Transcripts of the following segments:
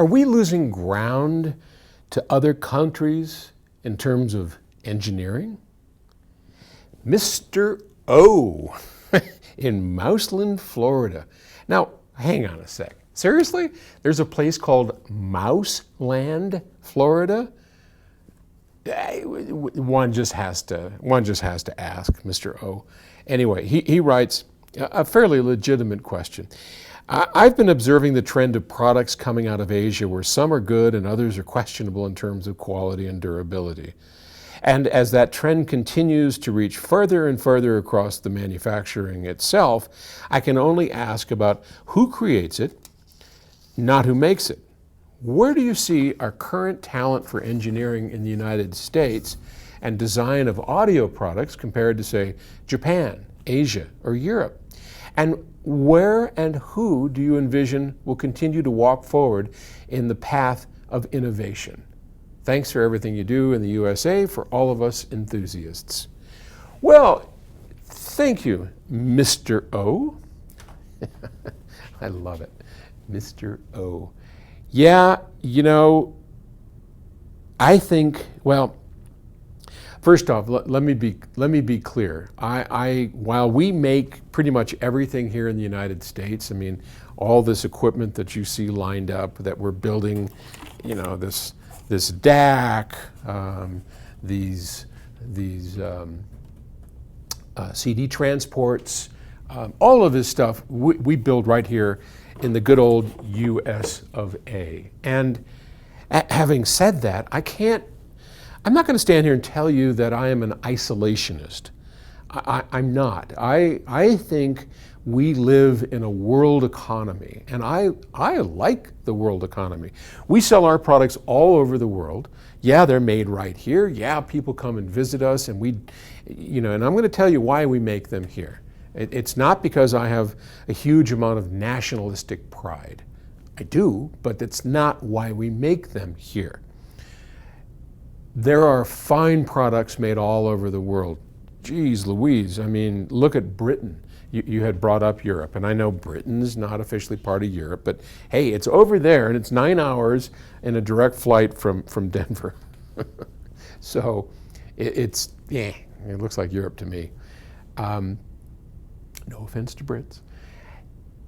Are we losing ground to other countries in terms of engineering? Mr. O in Mouseland, Florida. Now, hang on a sec. Seriously? There's a place called Mouseland, Florida? One just has to ask, Mr. O. Anyway, he writes a fairly legitimate question. I've been observing the trend of products coming out of Asia where some are good and others are questionable in terms of quality and durability. And as that trend continues to reach further and further across the manufacturing itself, I can only ask about who creates it, not who makes it. Where do you see our current talent for engineering in the United States and design of audio products compared to, say, Japan, Asia, or Europe? And where and who do you envision will continue to walk forward in the path of innovation? Thanks for everything you do in the USA for all of us enthusiasts. Well, thank you, Mr. O. I love it, Mr. O. Yeah, you know, I think, well, first off, let me be clear. While we make pretty much everything here in the United States, I mean, all this equipment that you see lined up that we're building, you know, this DAC, these CD transports, all of this stuff we build right here in the good old US of A. And having said that, I'm not going to stand here and tell you that I am an isolationist. I'm not. I think we live in a world economy, and I like the world economy. We sell our products all over the world. Yeah, they're made right here. Yeah, people come and visit us, and and I'm going to tell you why we make them here. It's not because I have a huge amount of nationalistic pride. I do, but that's not why we make them here. There are fine products made all over the world. Geez Louise, I mean, look at Britain. You had brought up Europe, and I know Britain's not officially part of Europe, but hey, it's over there, and it's 9 hours in a direct flight from Denver. So it looks like Europe to me. No offense to Brits.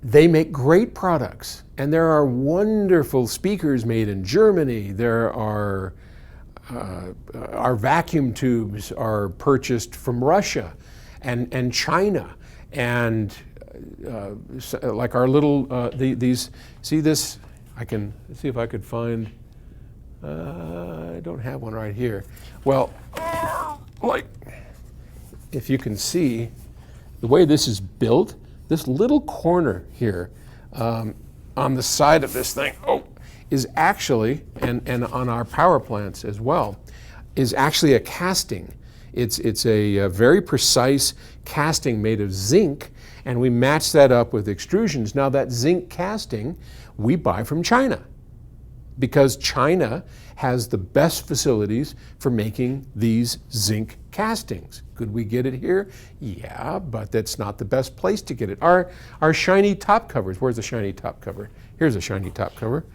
They make great products, and there are wonderful speakers made in Germany. There are our vacuum tubes are purchased from Russia and China, and like our little these. See this? I can see if I could find. I don't have one right here. Well, like if you can see the way this is built, this little corner here on the side of this thing, is actually, and on our power plants as well, is actually a casting. It's a very precise casting made of zinc, and we match that up with extrusions. Now that zinc casting we buy from China, because China has the best facilities for making these zinc castings. Could we get it here? Yeah, but that's not the best place to get it. Our shiny top covers, where's the shiny top cover? Here's a shiny top cover.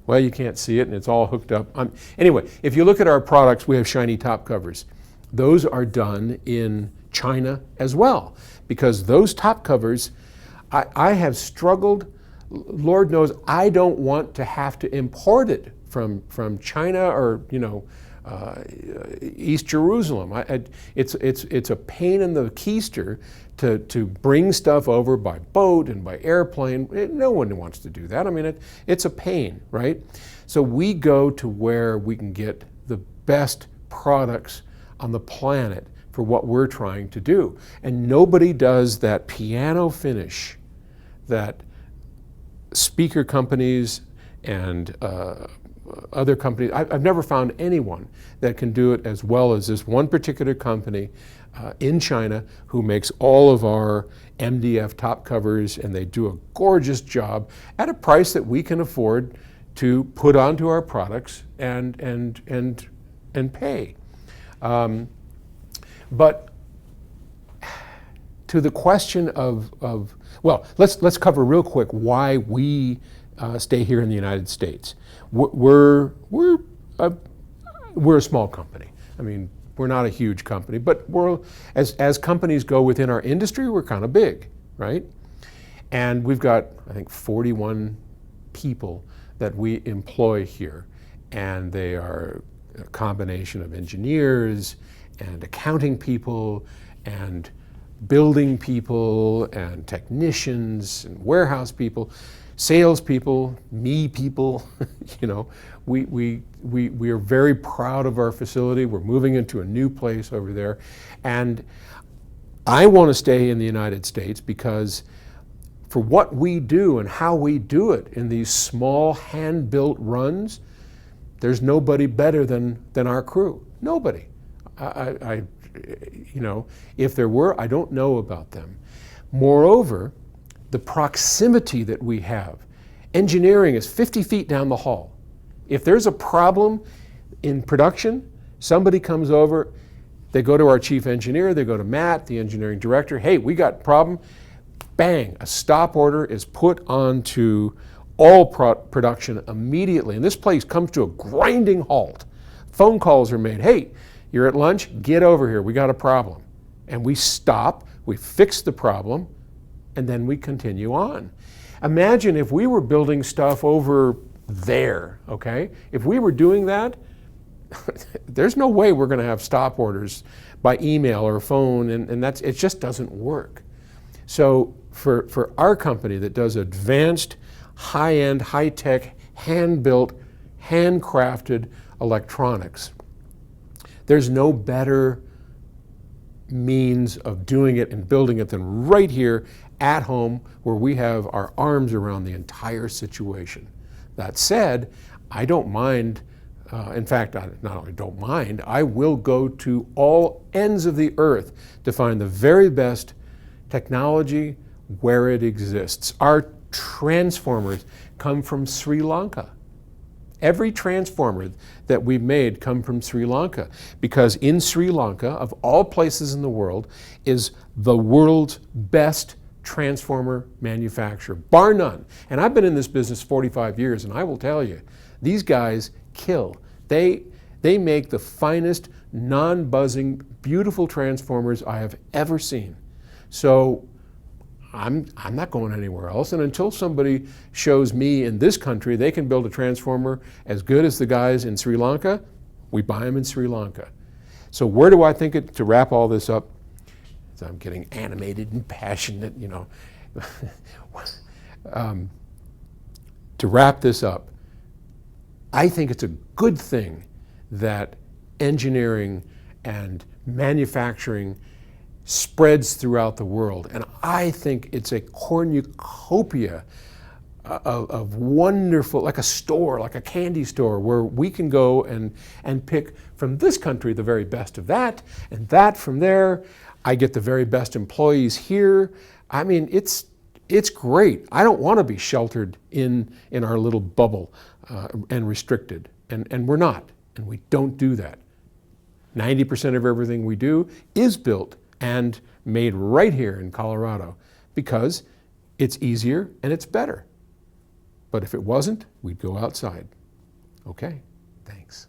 Well, you can't see it, and it's all hooked up. Anyway, if you look at our products, we have shiny top covers. Those are done in China as well, because those top covers, I have struggled. Lord knows I don't want to have to import it from China or East Jerusalem. It's a pain in the keister to bring stuff over by boat and by airplane. No one wants to do that. I mean, it's a pain, right? So we go to where we can get the best products on the planet for what we're trying to do. And nobody does that piano finish that speaker companies and other companies, I've never found anyone that can do it as well as this one particular company in China who makes all of our MDF top covers, and they do a gorgeous job at a price that we can afford to put onto our products and pay. But to the question of well, let's cover real quick why we stay here in the United States. We're a small company. I mean, we're not a huge company, but as companies go within our industry, we're kind of big, right? And we've got, I think, 41 people that we employ here, and they are a combination of engineers and accounting people and building people and technicians and warehouse people, salespeople, me people. You know, we are very proud of our facility. We're moving into a new place over there, and I want to stay in the United States because for what we do and how we do it in these small hand-built runs, there's nobody better than our crew. Nobody. You know, if there were, I don't know about them. Moreover, the proximity that we have. Engineering is 50 feet down the hall. If there's a problem in production, somebody comes over, they go to our chief engineer, they go to Matt, the engineering director, hey, we got a problem. Bang, a stop order is put onto all production immediately. And this place comes to a grinding halt. Phone calls are made, hey, you're at lunch, get over here, we got a problem. And we stop, we fix the problem, and then we continue on. Imagine if we were building stuff over there, okay? If we were doing that, there's no way we're gonna have stop orders by email or phone, and it just doesn't work. So for our company that does advanced, high-end, high-tech, hand-built, handcrafted electronics, there's no better means of doing it and building it than right here at home where we have our arms around the entire situation. That said, I don't mind, in fact, I not only don't mind, I will go to all ends of the earth to find the very best technology where it exists. Our transformers come from Sri Lanka. Every transformer that we've made come from Sri Lanka because in Sri Lanka, of all places in the world, is the world's best transformer manufacturer, bar none. And I've been in this business 45 years, and I will tell you, these guys kill. They make the finest, non-buzzing, beautiful transformers I have ever seen. So I'm not going anywhere else, and until somebody shows me in this country they can build a transformer as good as the guys in Sri Lanka, we buy them in Sri Lanka. So where do I think it, to wrap all this up, so I'm getting animated and passionate, you know. To wrap this up, I think it's a good thing that engineering and manufacturing spreads throughout the world. And I think it's a cornucopia of wonderful, like a store, like a candy store, where we can go and pick from this country the very best of that, and that from there. I get the very best employees here. I mean, it's great. I don't want to be sheltered in our little bubble and restricted, and we're not, and we don't do that. 90% of everything we do is built and made right here in Colorado because it's easier and it's better. But if it wasn't, we'd go outside. Okay, thanks.